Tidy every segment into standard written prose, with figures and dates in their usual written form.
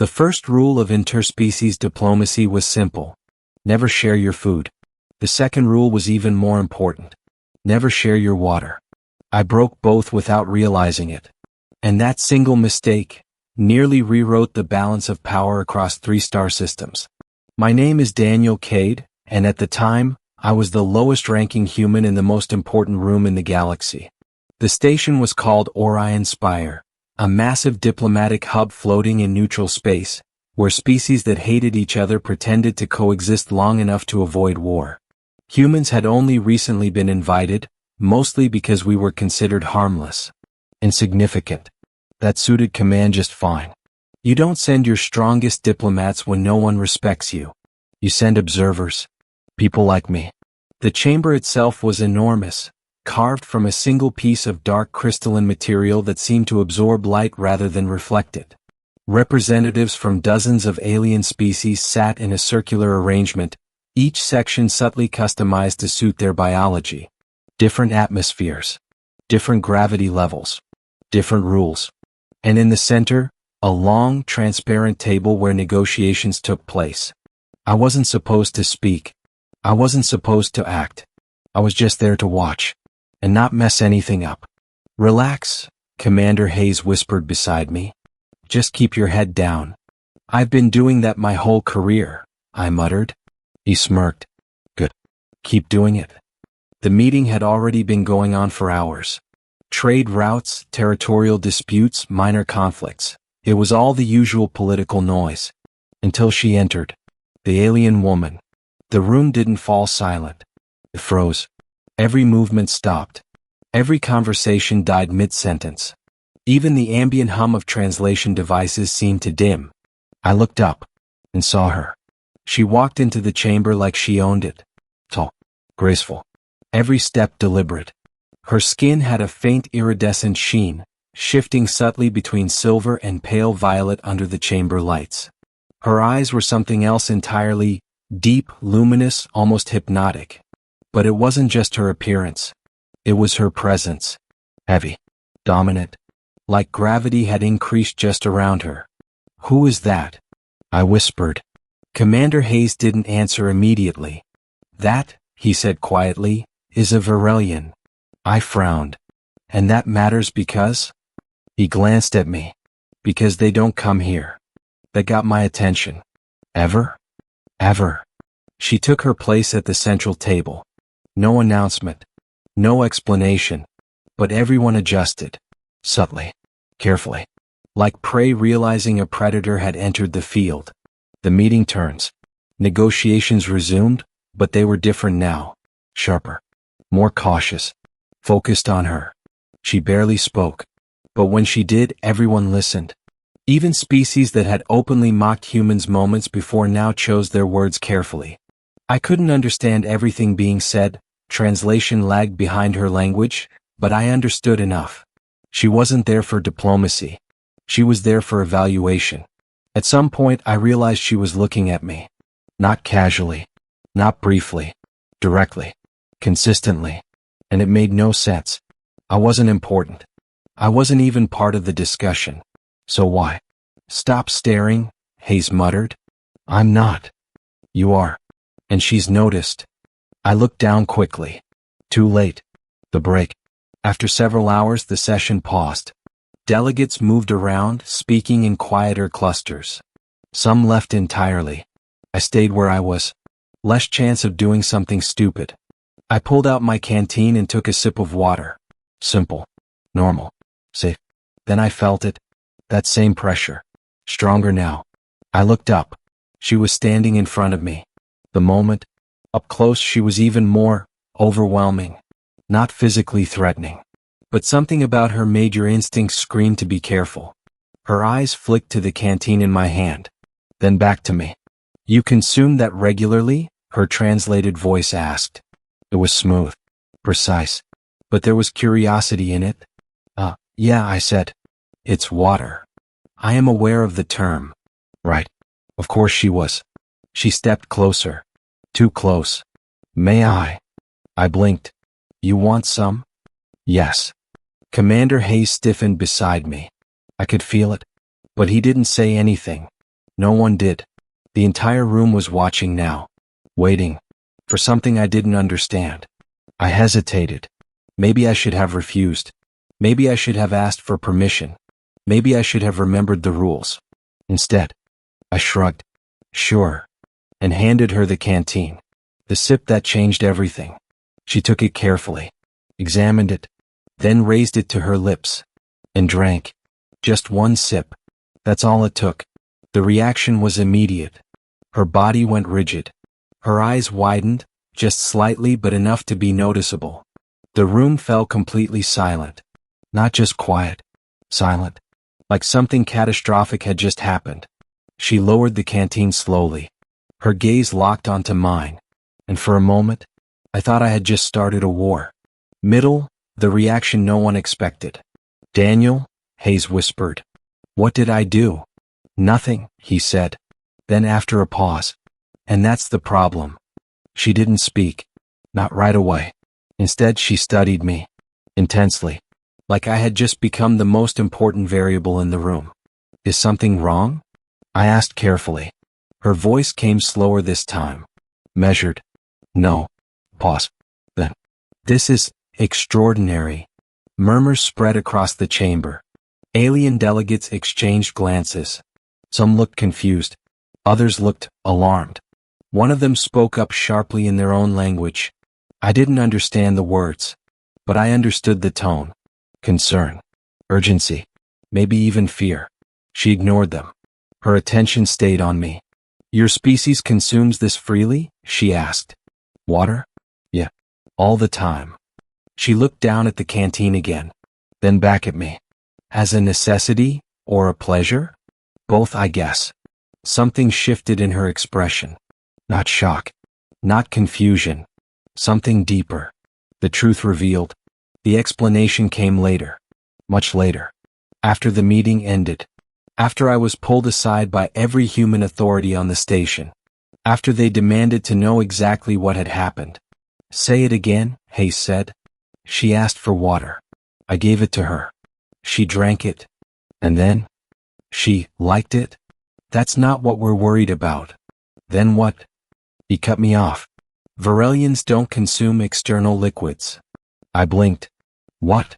The first rule of interspecies diplomacy was simple. Never share your food. The second rule was even more important. Never share your water. I broke both without realizing it. And that single mistake nearly rewrote the balance of power across 3 star systems. My name is Daniel Cade, and at the time, I was the lowest-ranking human in the most important room in the galaxy. The station was called Orion Spire, a massive diplomatic hub floating in neutral space, where species that hated each other pretended to coexist long enough to avoid war. Humans had only recently been invited, mostly because we were considered harmless. Insignificant. That suited command just fine. You don't send your strongest diplomats when no one respects you. You send observers. People like me. The chamber itself was enormous, carved from a single piece of dark crystalline material that seemed to absorb light rather than reflect it. Representatives from dozens of alien species sat in a circular arrangement, each section subtly customized to suit their biology. Different atmospheres. Different gravity levels. Different rules. And in the center, a long, transparent table where negotiations took place. I wasn't supposed to speak. I wasn't supposed to act. I was just there to watch. And not mess anything up. Relax, Commander Hayes whispered beside me. Just keep your head down. I've been doing that my whole career, I muttered. He smirked. Good. Keep doing it. The meeting had already been going on for hours. Trade routes, territorial disputes, minor conflicts. It was all the usual political noise. Until she entered. The alien woman. The room didn't fall silent. It froze. Every movement stopped. Every conversation died mid-sentence. Even the ambient hum of translation devices seemed to dim. I looked up and saw her. She walked into the chamber like she owned it. Tall, graceful. Every step deliberate. Her skin had a faint iridescent sheen, shifting subtly between silver and pale violet under the chamber lights. Her eyes were something else entirely. Deep, luminous, almost hypnotic. But it wasn't just her appearance. It was her presence. Heavy. Dominant. Like gravity had increased just around her. Who is that? I whispered. Commander Hayes didn't answer immediately. That, he said quietly, is a Varelian. I frowned. And that matters because? He glanced at me. Because they don't come here. That got my attention. Ever? Ever. She took her place at the central table. No announcement. No explanation. But everyone adjusted. Subtly. Carefully. Like prey realizing a predator had entered the field. The meeting turns. Negotiations resumed, but they were different now. Sharper. More cautious. Focused on her. She barely spoke. But when she did, everyone listened. Even species that had openly mocked humans moments before now chose their words carefully. I couldn't understand everything being said, translation lagged behind her language, but I understood enough. She wasn't there for diplomacy. She was there for evaluation. At some point I realized she was looking at me. Not casually. Not briefly. Directly. Consistently. And it made no sense. I wasn't important. I wasn't even part of the discussion. So why? Stop staring, Hayes muttered. I'm not. You are. And she's noticed. I looked down quickly. Too late. The break. After several hours, the session paused. Delegates moved around, speaking in quieter clusters. Some left entirely. I stayed where I was. Less chance of doing something stupid. I pulled out my canteen and took a sip of water. Simple. Normal. Safe. Then I felt it. That same pressure. Stronger now. I looked up. She was standing in front of me. The moment. Up close she was even more overwhelming. Not physically threatening. But something about her made your instincts scream to be careful. Her eyes flicked to the canteen in my hand. Then back to me. You consume that regularly? Her translated voice asked. It was smooth. Precise. But there was curiosity in it. Yeah, I said. It's water. I am aware of the term. Right. Of course she was. She stepped closer. Too close. May I? I blinked. You want some? Yes. Commander Hayes stiffened beside me. I could feel it. But he didn't say anything. No one did. The entire room was watching now, waiting for something I didn't understand. I hesitated. Maybe I should have refused. Maybe I should have asked for permission. Maybe I should have remembered the rules. Instead, I shrugged, sure, and handed her the canteen. The sip that changed everything. She took it carefully, examined it, then raised it to her lips, and drank. Just one sip. That's all it took. The reaction was immediate. Her body went rigid. Her eyes widened, just slightly but enough to be noticeable. The room fell completely silent. Not just quiet, silent. Like something catastrophic had just happened. She lowered the canteen slowly. Her gaze locked onto mine, and for a moment, I thought I had just started a war. The reaction no one expected. Daniel, Hayes whispered. What did I do? Nothing, he said. Then after a pause. And that's the problem. She didn't speak. Not right away. Instead, she studied me. Intensely. Like I had just become the most important variable in the room. Is something wrong? I asked carefully. Her voice came slower this time. Measured. No. Pause. Then. This is extraordinary. Murmurs spread across the chamber. Alien delegates exchanged glances. Some looked confused. Others looked alarmed. One of them spoke up sharply in their own language. I didn't understand the words, but I understood the tone. Concern. Urgency. Maybe even fear. She ignored them. Her attention stayed on me. Your species consumes this freely? She asked. Water? Yeah. All the time. She looked down at the canteen again, then back at me. As a necessity, or a pleasure? Both, I guess. Something shifted in her expression. Not shock. Not confusion. Something deeper. The truth revealed. The explanation came later. Much later. After the meeting ended. After I was pulled aside by every human authority on the station. After they demanded to know exactly what had happened. Say it again, Hayes said. She asked for water. I gave it to her. She drank it. And then? She liked it? That's not what we're worried about. Then what? He cut me off. Varelians don't consume external liquids. I blinked. What?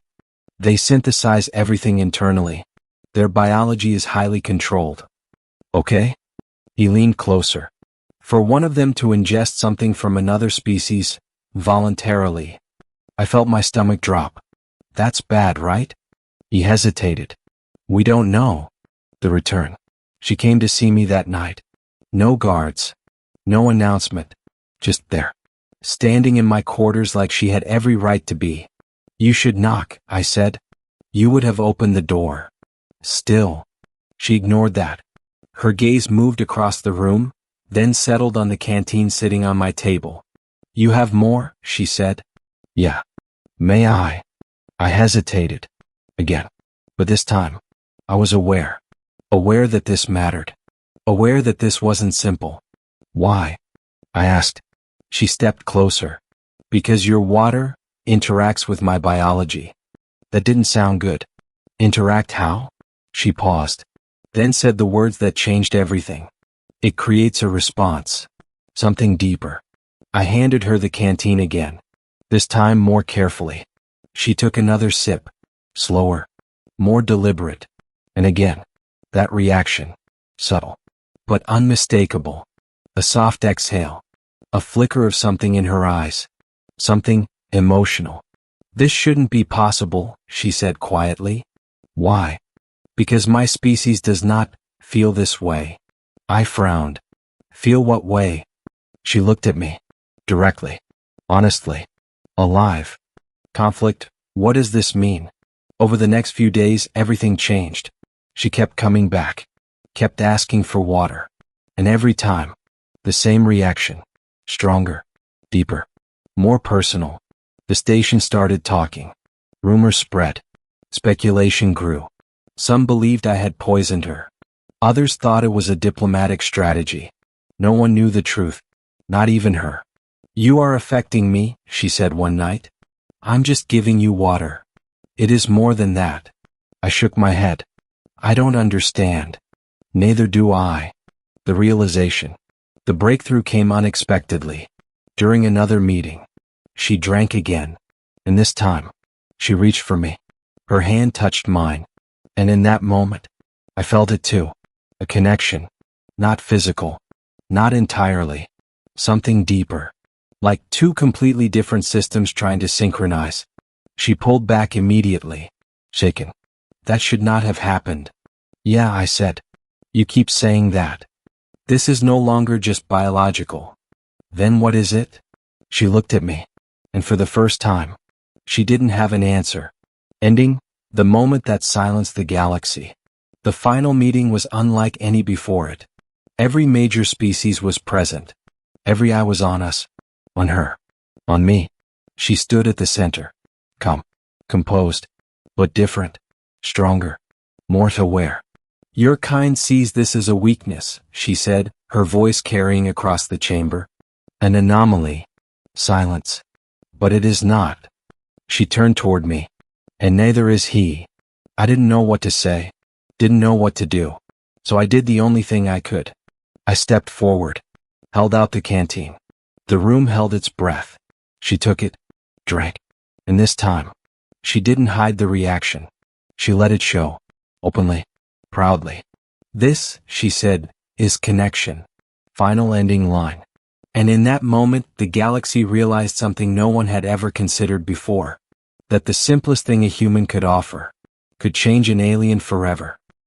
They synthesize everything internally. Their biology is highly controlled. Okay? He leaned closer. For one of them to ingest something from another species, voluntarily. I felt my stomach drop. That's bad, right? He hesitated. We don't know. The return. She came to see me that night. No guards. No announcement. Just there. Standing in my quarters like she had every right to be. You should knock, I said. You would have opened the door. Still. She ignored that. Her gaze moved across the room, then settled on the canteen sitting on my table. You have more, she said. Yeah. May I? I hesitated. Again. But this time, I was aware. Aware that this mattered. Aware that this wasn't simple. Why? I asked. She stepped closer. Because your water interacts with my biology. That didn't sound good. Interact how? She paused. Then said the words that changed everything. It creates a response. Something deeper. I handed her the canteen again. This time more carefully. She took another sip. Slower. More deliberate. And again. That reaction. Subtle. But unmistakable. A soft exhale. A flicker of something in her eyes. Something emotional. This shouldn't be possible, she said quietly. Why? Because my species does not feel this way. I frowned. Feel what way? She looked at me. Directly. Honestly. Alive. Conflict. What does this mean? Over the next few days, everything changed. She kept coming back. Kept asking for water. And every time, the same reaction. Stronger. Deeper. More personal. The station started talking. Rumors spread. Speculation grew. Some believed I had poisoned her. Others thought it was a diplomatic strategy. No one knew the truth. Not even her. You are affecting me, she said one night. I'm just giving you water. It is more than that. I shook my head. I don't understand. Neither do I. The realization. The breakthrough came unexpectedly. During another meeting. She drank again. And this time, she reached for me. Her hand touched mine. And in that moment, I felt it too. A connection. Not physical. Not entirely. Something deeper. Like two completely different systems trying to synchronize. She pulled back immediately. Shaken. That should not have happened. Yeah, I said. You keep saying that. This is no longer just biological. Then what is it? She looked at me. And for the first time, she didn't have an answer. Ending, the moment that silenced the galaxy. The final meeting was unlike any before it. Every major species was present. Every eye was on us. On her. On me. She stood at the center. Calm. Composed. But different. Stronger. More aware. Your kind sees this as a weakness, she said, her voice carrying across the chamber. An anomaly. Silence. But it is not. She turned toward me. And neither is he. I didn't know what to say. Didn't know what to do. So I did the only thing I could. I stepped forward. Held out the canteen. The room held its breath. She took it. Drank. And this time, she didn't hide the reaction. She let it show. Openly. Proudly. This, she said, is connection. Final ending line. And in that moment, the galaxy realized something no one had ever considered before. That the simplest thing a human could offer could change an alien forever.